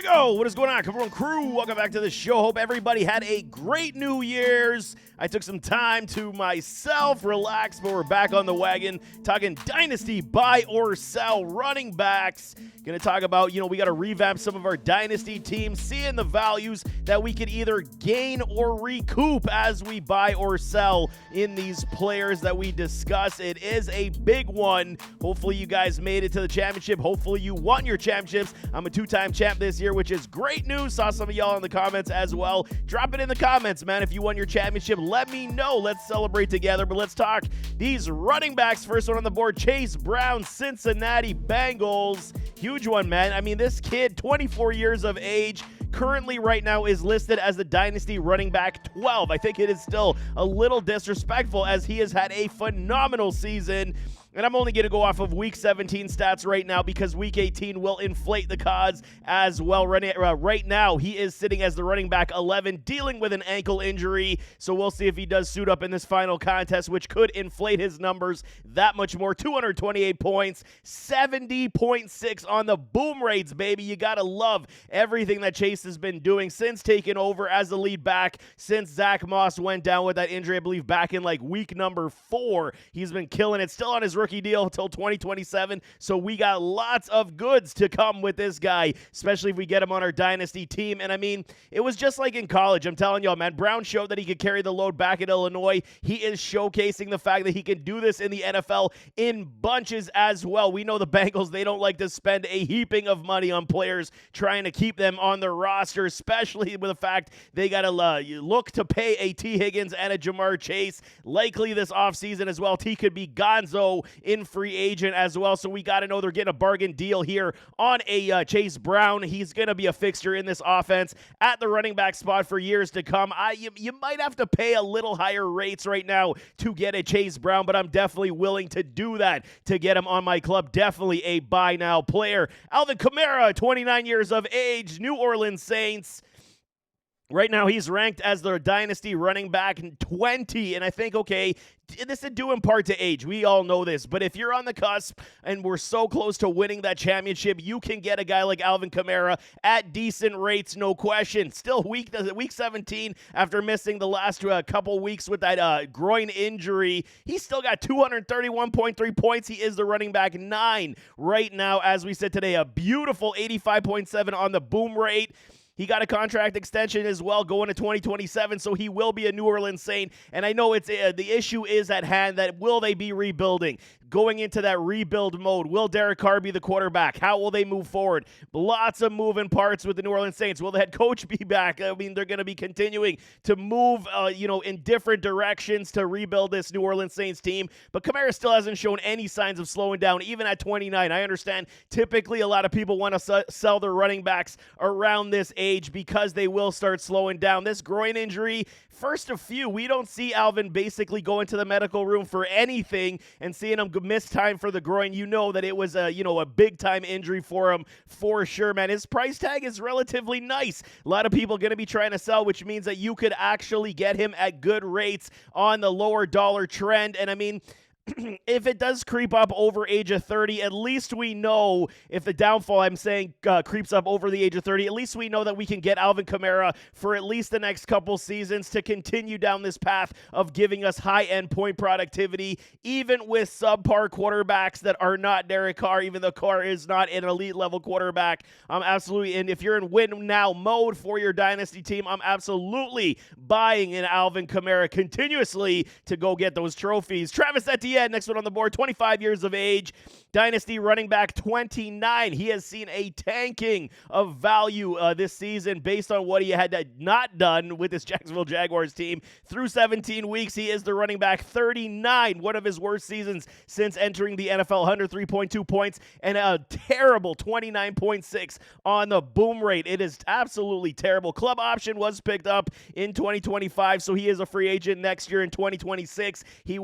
we go. What is going on, Come On Crew? Welcome back to the show. Hope everybody had a great New Year's. I took some time to myself, relax, but we're back on the wagon talking Dynasty buy or sell running backs. Going to talk about, we got to revamp some of our Dynasty teams, seeing the values that we could either gain or recoup as we buy or sell in these players that we discuss. It is a big one. Hopefully you guys made it to the championship. Hopefully you won your championships. I'm a two-time champ this year, which is great news. Saw some of y'all in the comments as well. Drop it in the comments, man. If you won your championship, let me know. Let's celebrate together. But let's talk these running backs. First one on the board, Chase Brown, Cincinnati Bengals. Huge one, man. I mean, this kid, 24 years of age, currently right now is listed as the Dynasty running back 12. I think it is still a little disrespectful as he has had a phenomenal season. And I'm only going to go off of Week 17 stats right now because Week 18 will inflate the odds as well. Right now, he is sitting as the running back 11, dealing with an ankle injury. So we'll see if he does suit up in this final contest, which could inflate his numbers that much more. 228 points, 70.6 on the boom rates, baby. You got to love everything that Chase has been doing since taking over as the lead back, since Zach Moss went down with that injury, I believe, back in like week number 4. He's been killing it. Still on his rookie deal until 2027, so we got lots of goods to come with this guy, especially if we get him on our Dynasty team. And I mean, it was just like in college. I'm telling y'all, man, Brown showed that he could carry the load back at Illinois. He is showcasing the fact that he can do this in the NFL in bunches as well. We know the Bengals, they don't like to spend a heaping of money on players trying to keep them on their roster, especially with the fact they got to look to pay a T. Higgins and a Jamar Chase likely this offseason as well. T could be gonzo in free agent as well, so we got to know they're getting a bargain deal here on a Chase Brown. He's going to be a fixture in this offense at the running back spot for years to come. You might have to pay a little higher rates right now to get a Chase Brown, but I'm definitely willing to do that to get him on my club. Definitely a buy now player. Alvin Kamara, 29 years of age, New Orleans Saints. Right now, he's ranked as the Dynasty running back 20, and I think, okay, this is due in part to age. We all know this, but if you're on the cusp and we're so close to winning that championship, you can get a guy like Alvin Kamara at decent rates, no question. Still week 17 after missing the last couple weeks with that groin injury. He's still got 231.3 points. He is the running back 9 right now, as we said today. A beautiful 85.7 on the boom rate. He got a contract extension as well going to 2027, so he will be a New Orleans Saint. And I know it's the issue is at hand that will they be rebuilding? Going into that rebuild mode, will Derek Carr be the quarterback? How will they move forward? Lots of moving parts with the New Orleans Saints. Will the head coach be back? I mean, they're going to be continuing to move, in different directions to rebuild this New Orleans Saints team. But Kamara still hasn't shown any signs of slowing down, even at 29. I understand typically a lot of people want to sell their running backs around this age because they will start slowing down. This groin injury, first of few, we don't see Alvin basically go into the medical room for anything and seeing him miss time for the groin. You know that it was a big-time injury for him for sure, man. His price tag is relatively nice. A lot of people going to be trying to sell, which means that you could actually get him at good rates on the lower dollar trend. And I mean, if it does creep up over age of 30, at least we know if the downfall, I'm saying, creeps up over the age of 30, at least we know that we can get Alvin Kamara for at least the next couple seasons to continue down this path of giving us high-end point productivity, even with subpar quarterbacks that are not Derek Carr, even though Carr is not an elite-level quarterback. Absolutely, and if you're in win-now mode for your Dynasty team, I'm absolutely buying in Alvin Kamara continuously to go get those trophies. Travis Etienne, next one on the board, 25 years of age, Dynasty running back 29. He has seen a tanking of value this season based on what he had not done with this Jacksonville Jaguars team. Through 17 weeks, he is the running back 39, one of his worst seasons since entering the NFL, 103.2 points and a terrible 29.6 on the boom rate. It is absolutely terrible. Club option was picked up in 2025, so he is a free agent next year in 2026. He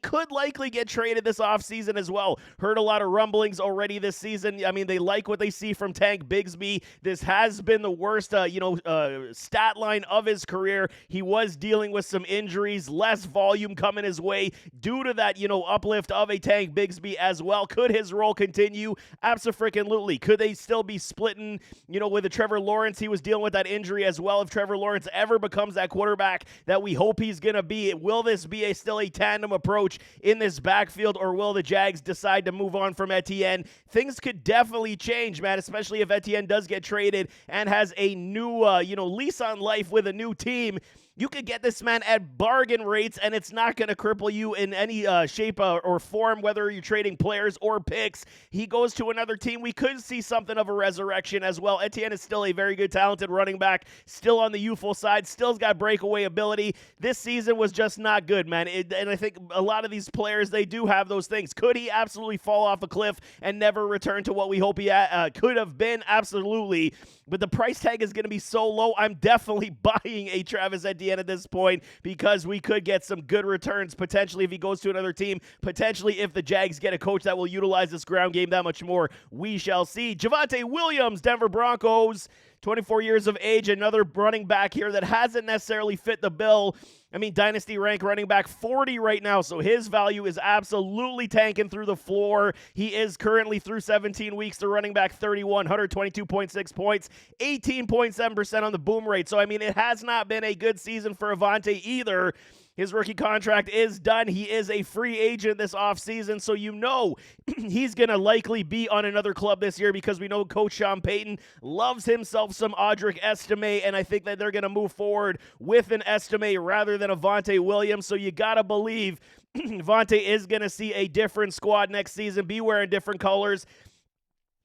could likely get traded this offseason as well. Heard a lot of rumblings already this season. I mean, they like what they see from Tank Bigsby. This has been the worst, stat line of his career. He was dealing with some injuries, less volume coming his way due to that, uplift of a Tank Bigsby as well. Could his role continue? Absolutely. Could they still be splitting, with a Trevor Lawrence? He was dealing with that injury as well. If Trevor Lawrence ever becomes that quarterback that we hope he's going to be, will this be still a tandem approach in this backfield, or will the Jags decide to move on from Etienne? Things could definitely change, man, especially if Etienne does get traded and has a new, lease on life with a new team. You could get this man at bargain rates, and it's not going to cripple you in any shape or form, whether you're trading players or picks. He goes to another team. We could see something of a resurrection as well. Etienne is still a very good, talented running back, still on the youthful side, still's got breakaway ability. This season was just not good, man. And I think a lot of these players, they do have those things. Could he absolutely fall off a cliff and never return to what we hope he could have been? Absolutely. But the price tag is going to be so low, I'm definitely buying a Travis Etienne at this point, because we could get some good returns potentially if he goes to another team, potentially if the Jags get a coach that will utilize this ground game that much more. We shall see. Vonte Williams, Denver Broncos, 24 years of age, another running back here that hasn't necessarily fit the bill. I mean, Dynasty rank running back 40 right now, so his value is absolutely tanking through the floor. He is currently, through 17 weeks, the running back 31, 122.6 points, 18.7% on the boom rate. So, I mean, it has not been a good season for Vonte either. His rookie contract is done. He is a free agent this offseason, so he's going to likely be on another club this year, because we know Coach Sean Payton loves himself some Audric Estime, and I think that they're going to move forward with an Estime rather than a Vonte Williams, so you got to believe Vonte is going to see a different squad next season, be wearing different colors.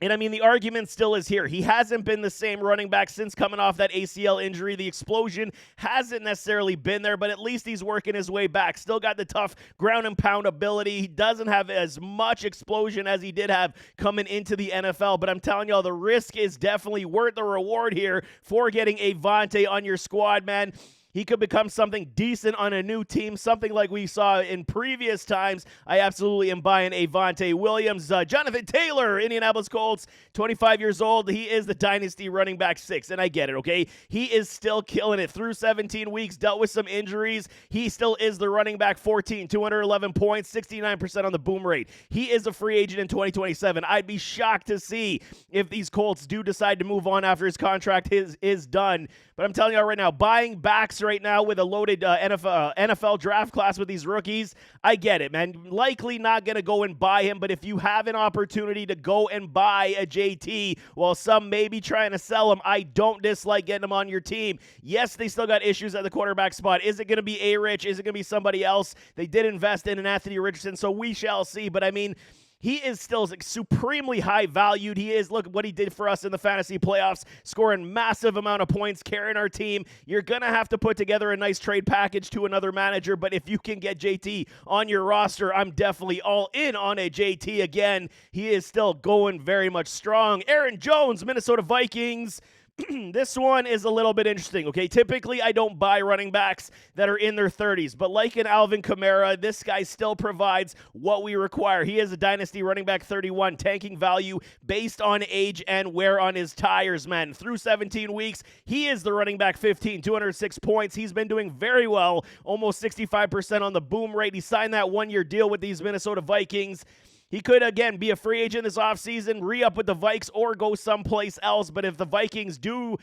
And I mean, the argument still is here. He hasn't been the same running back since coming off that ACL injury. The explosion hasn't necessarily been there, but at least he's working his way back. Still got the tough ground and pound ability. He doesn't have as much explosion as he did have coming into the NFL, but I'm telling y'all, the risk is definitely worth the reward here for getting a Vonte on your squad, man. He could become something decent on a new team, something like we saw in previous times. I absolutely am buying a Vonte Williams. Jonathan Taylor, Indianapolis Colts, 25 years old. He is the Dynasty running back 6, and I get it, okay? He is still killing it through 17 weeks, dealt with some injuries. He still is the running back 14, 211 points, 69% on the boom rate. He is a free agent in 2027. I'd be shocked to see if these Colts do decide to move on after his contract is done. But I'm telling you right now, buying backs right now with a loaded NFL draft class with these rookies, I get it, man. Likely not going to go and buy him, but if you have an opportunity to go and buy a JT, while some may be trying to sell him, I don't dislike getting him on your team. Yes, they still got issues at the quarterback spot. Is it going to be A-Rich? Is it going to be somebody else? They did invest in an Anthony Richardson, so we shall see. But I mean, he is still supremely high valued. He is, look what he did for us in the fantasy playoffs, scoring massive amount of points, carrying our team. You're going to have to put together a nice trade package to another manager, but if you can get JT on your roster, I'm definitely all in on a JT again. He is still going very much strong. Aaron Jones, Minnesota Vikings. This one is a little bit interesting, okay? Typically, I don't buy running backs that are in their 30s, but like an Alvin Kamara, this guy still provides what we require. He is a Dynasty running back 31, tanking value based on age and wear on his tires, man. Through 17 weeks, he is the running back 15, 206 points. He's been doing very well, almost 65% on the boom rate. He signed that one-year deal with these Minnesota Vikings. He could, again, be a free agent this offseason, re-up with the Vikes, or go someplace else. But if the Vikings do,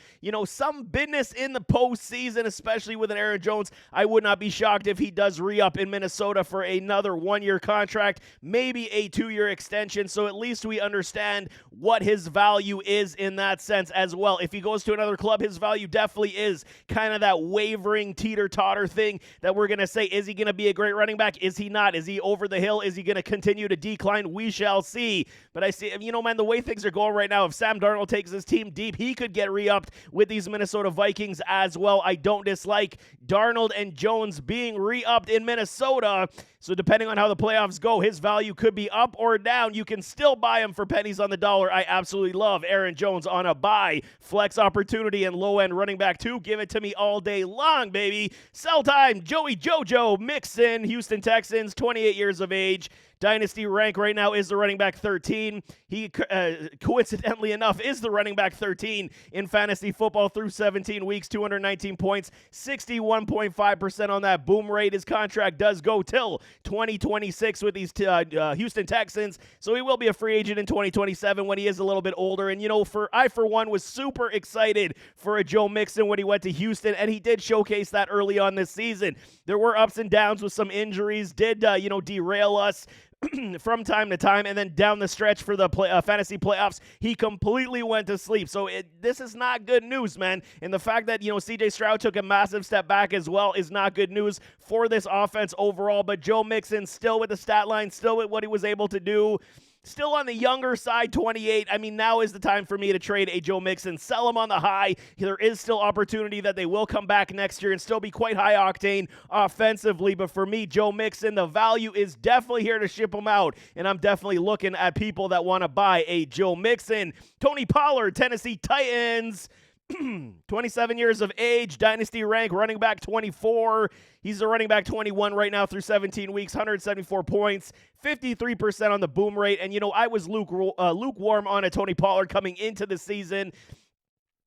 some business in the postseason, especially with an Aaron Jones, I would not be shocked if he does re-up in Minnesota for another one-year contract, maybe a 2-year extension. So at least we understand what his value is in that sense as well. If he goes to another club, his value definitely is kind of that wavering teeter-totter thing that we're going to say, is he going to be a great running back? Is he not? Is he over the hill? Is he going to continue to decline fine. We shall see. But I see, man, the way things are going right now, if Sam Darnold takes his team deep, he could get re-upped with these Minnesota Vikings as well. I don't dislike Darnold and Jones being re-upped in Minnesota. So depending on how the playoffs go, his value could be up or down. You can still buy him for pennies on the dollar. I absolutely love Aaron Jones on a buy. Flex opportunity and low-end running back 2. Give it to me all day long, baby. Sell time. Joey Jojo Mixon, Houston Texans, 28 years of age. Dynasty rank right now is the running back 13. He, coincidentally enough, is the running back 13 in fantasy football through 17 weeks, 219 points, 61.5% on that boom rate. His contract does go till 2026 with these Houston Texans, so he will be a free agent in 2027 when he is a little bit older. And, I, for one, was super excited for a Joe Mixon when he went to Houston, and he did showcase that early on this season. There were ups and downs with some injuries, did, derail us from time to time, and then down the stretch for the fantasy playoffs, he completely went to sleep. So this is not good news, man. And the fact that, C.J. Stroud took a massive step back as well is not good news for this offense overall. But Joe Mixon still with the stat line, still with what he was able to do. Still on the younger side, 28. Now is the time for me to trade a Joe Mixon. Sell him on the high. There is still opportunity that they will come back next year and still be quite high octane offensively. But for me, Joe Mixon, the value is definitely here to ship him out. And I'm definitely looking at people that want to buy a Joe Mixon. Tony Pollard, Tennessee Titans. 27 years of age, dynasty rank, running back 24. He's a running back 21 right now through 17 weeks, 174 points, 53% on the boom rate. And, I was lukewarm on a Tony Pollard coming into the season.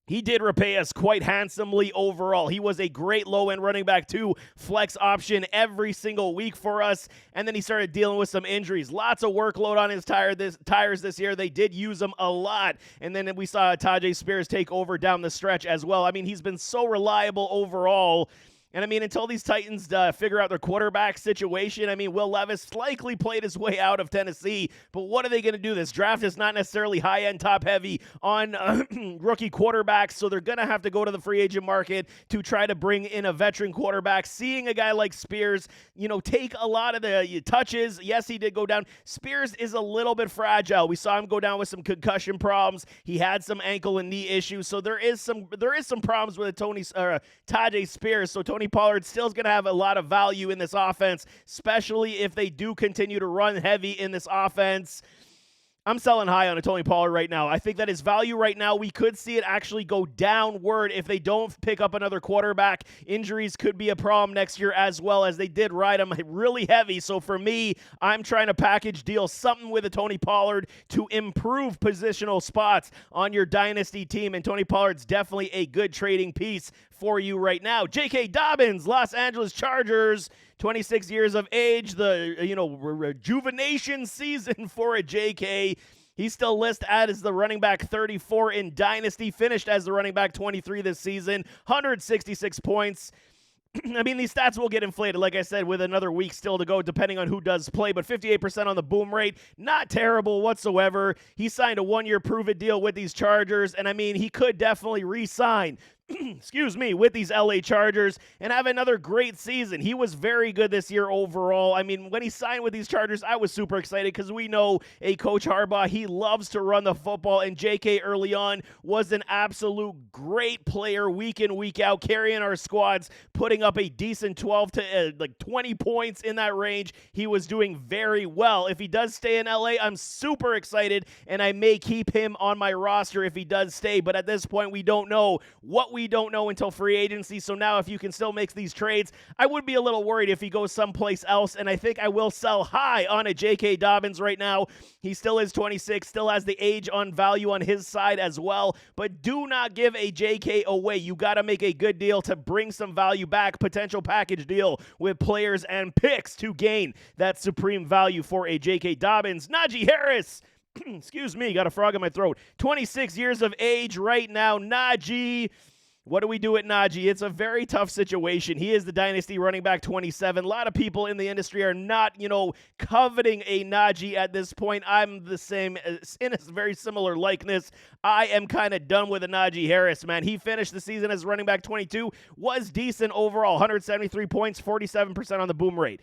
He did repay us quite handsomely overall. He was a great low-end running back 2 flex option every single week for us, and then he started dealing with some injuries. Lots of workload on his tires this year. They did use him a lot, and then we saw Tajay Spears take over down the stretch as well. He's been so reliable overall. And, until these Titans figure out their quarterback situation, Will Levis likely played his way out of Tennessee. But what are they going to do? This draft is not necessarily high-end, top-heavy on rookie quarterbacks, so they're going to have to go to the free agent market to try to bring in a veteran quarterback. Seeing a guy like Spears, take a lot of the touches. Yes, he did go down. Spears is a little bit fragile. We saw him go down with some concussion problems. He had some ankle and knee issues, so there is some problems with Tajay Spears. So Tony Pollard still is going to have a lot of value in this offense, especially if they do continue to run heavy in this offense. I'm selling high on a Tony Pollard right now. I think that his value right now, we could see it actually go downward if they don't pick up another quarterback. Injuries could be a problem next year as well, as they did ride him really heavy. So for me, I'm trying to package deal something with a Tony Pollard to improve positional spots on your dynasty team. And Tony Pollard's definitely a good trading piece for you right now. J.K. Dobbins, Los Angeles Chargers, 26 years of age, the rejuvenation season for a J.K. He's still listed as the running back 34 in Dynasty, finished as the running back 23 this season, 166 points. These stats will get inflated, like I said, with another week still to go, depending on who does play, but 58% on the boom rate, not terrible whatsoever. He signed a 1-year prove-it deal with these Chargers, and he could definitely re-sign with these LA Chargers and have another great season. He was very good this year overall. When he signed with these Chargers, I was super excited because we know a Coach Harbaugh, he loves to run the football, and JK early on was an absolute great player week in, week out, carrying our squads, putting up a decent 12 to 20 points in that range. He was doing very well. If he does stay in LA, I'm super excited, and I may keep him on my roster if he does stay, but at this point, we don't know what we don't know until free agency. So now if you can still make these trades, I would be a little worried if he goes someplace else, and I think I will sell high on a J.K. Dobbins right now. He still is 26, still has the age on value on his side as well, but do not give a J.K. away. You got to make a good deal to bring some value back, potential package deal with players and picks to gain that supreme value for a J.K. Dobbins. Naji Harris, got a frog in my throat, 26 years of age right now. Naji, what do we do at Naji? It's a very tough situation. He is the dynasty running back 27. A lot of people in the industry are not, coveting a Naji at this point. I'm the same, in a very similar likeness. I am kind of done with a Naji Harris, man. He finished the season as running back 22, was decent overall, 173 points, 47% on the boom rate.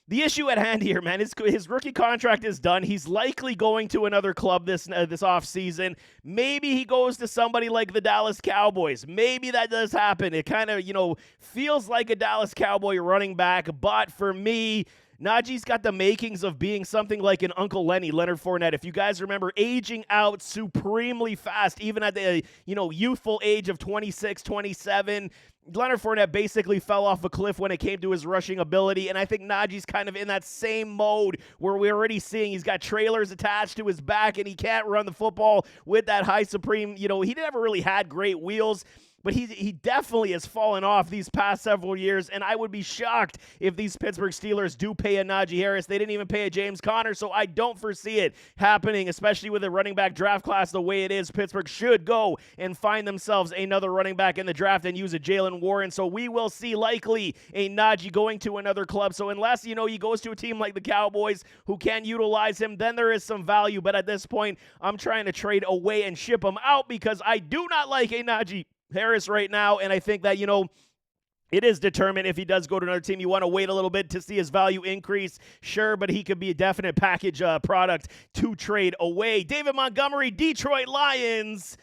The issue at hand here, man, is his rookie contract is done. He's likely going to another club this offseason. Maybe he goes to somebody like the Dallas Cowboys. Maybe that does happen. It kind of, feels like a Dallas Cowboy running back. But for me, Naji's got the makings of being something like an Uncle Lenny, Leonard Fournette. If you guys remember, aging out supremely fast, even at the, youthful age of 26, 27. Leonard Fournette basically fell off a cliff when it came to his rushing ability, and I think Naji's kind of in that same mode where we're already seeing he's got trailers attached to his back and he can't run the football with that high supreme, he never really had great wheels. But he definitely has fallen off these past several years, and I would be shocked if these Pittsburgh Steelers do pay a Naji Harris. They didn't even pay a James Conner, so I don't foresee it happening, especially with a running back draft class the way it is. Pittsburgh should go and find themselves another running back in the draft and use a Jalen Warren, so we will see likely a Naji going to another club. So unless, he goes to a team like the Cowboys who can utilize him, then there is some value. But at this point, I'm trying to trade away and ship him out because I do not like a Naji Harris right now, and I think that, it is determined if he does go to another team. You want to wait a little bit to see his value increase, sure, but he could be a definite package product to trade away. David Montgomery, Detroit Lions.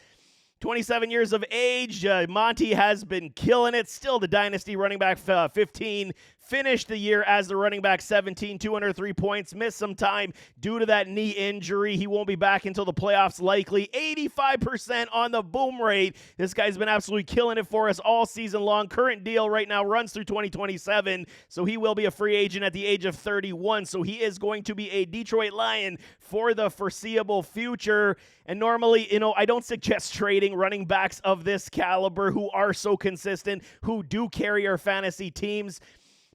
27 years of age. Monty has been killing it. Still the Dynasty running back 15. Finished the year as the running back 17, 203 points. Missed some time due to that knee injury. He won't be back until the playoffs likely. 85% on the boom rate. This guy's been absolutely killing it for us all season long. Current deal right now runs through 2027, so he will be a free agent at the age of 31. So he is going to be a Detroit Lion for the foreseeable future. And normally, I don't suggest trading running backs of this caliber who are so consistent, who do carry our fantasy teams.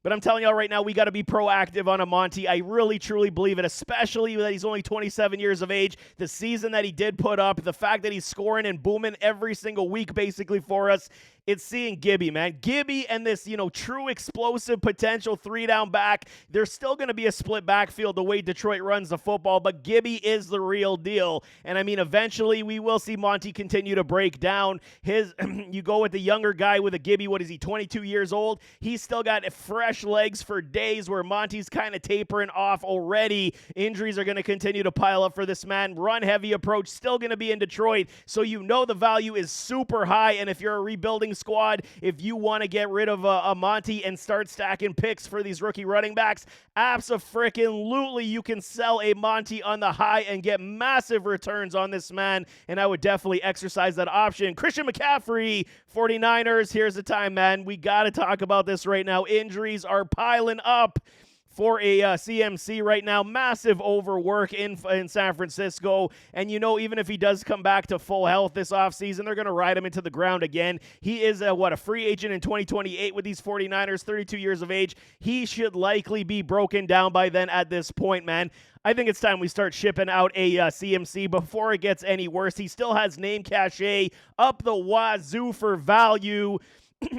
But I'm telling y'all right now, we got to be proactive on a Monty. I really, truly believe it, especially that he's only 27 years of age. The season that he did put up, the fact that he's scoring and booming every single week basically for us, it's seeing Gibby, man. Gibby and this, true explosive potential three-down back. There's still going to be a split backfield the way Detroit runs the football, but Gibby is the real deal. And, eventually we will see Monty continue to break down. You go with the younger guy with a Gibby, what is he, 22 years old? He's still got fresh legs for days where Monty's kind of tapering off already. Injuries are going to continue to pile up for this man. Run-heavy approach still going to be in Detroit, so the value is super high. And if you're a rebuilding squad, if you want to get rid of a Monty and start stacking picks for these rookie running backs, abso-freaking-lutely you can sell a Monty on the high and get massive returns on this man, and I would definitely exercise that option. Christian McCaffrey, 49ers, here's the time, man. We got to talk about this right now. Injuries are piling up for a CMC right now. Massive overwork in San Francisco. And even if he does come back to full health this offseason, they're going to ride him into the ground again. He is a free agent in 2028 with these 49ers, 32 years of age. He should likely be broken down by then at this point, man. I think it's time we start shipping out a CMC before it gets any worse. He still has name cachet up the wazoo for value.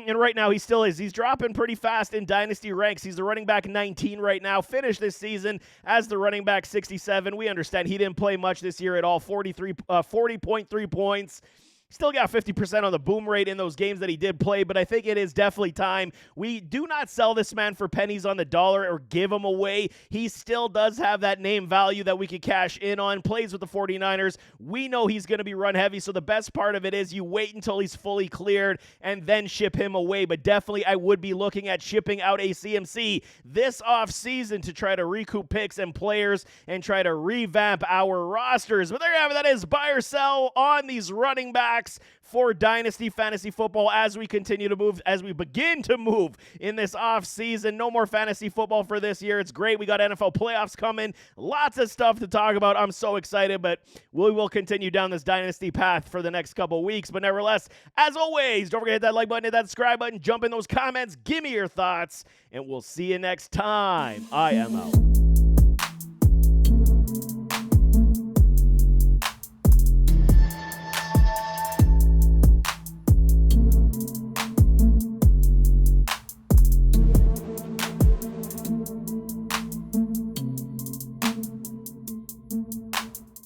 And right now he still is. He's dropping pretty fast in dynasty ranks. He's the running back 19 right now. Finished this season as the running back 67. We understand he didn't play much this year at all. 40.3 points. Still got 50% on the boom rate in those games that he did play, but I think it is definitely time. We do not sell this man for pennies on the dollar or give him away. He still does have that name value that we could cash in on. Plays with the 49ers. We know he's going to be run heavy, so the best part of it is you wait until he's fully cleared and then ship him away. But definitely I would be looking at shipping out a CMC this offseason to try to recoup picks and players and try to revamp our rosters. But there you have it. That is buy or sell on these running backs for Dynasty Fantasy Football as we continue to move, as we begin to move in this offseason. No more fantasy football for this year. It's great. We got NFL playoffs coming. Lots of stuff to talk about. I'm so excited, but we will continue down this Dynasty path for the next couple weeks. But nevertheless, as always, don't forget to hit that like button, hit that subscribe button, jump in those comments, give me your thoughts, and we'll see you next time. I am out.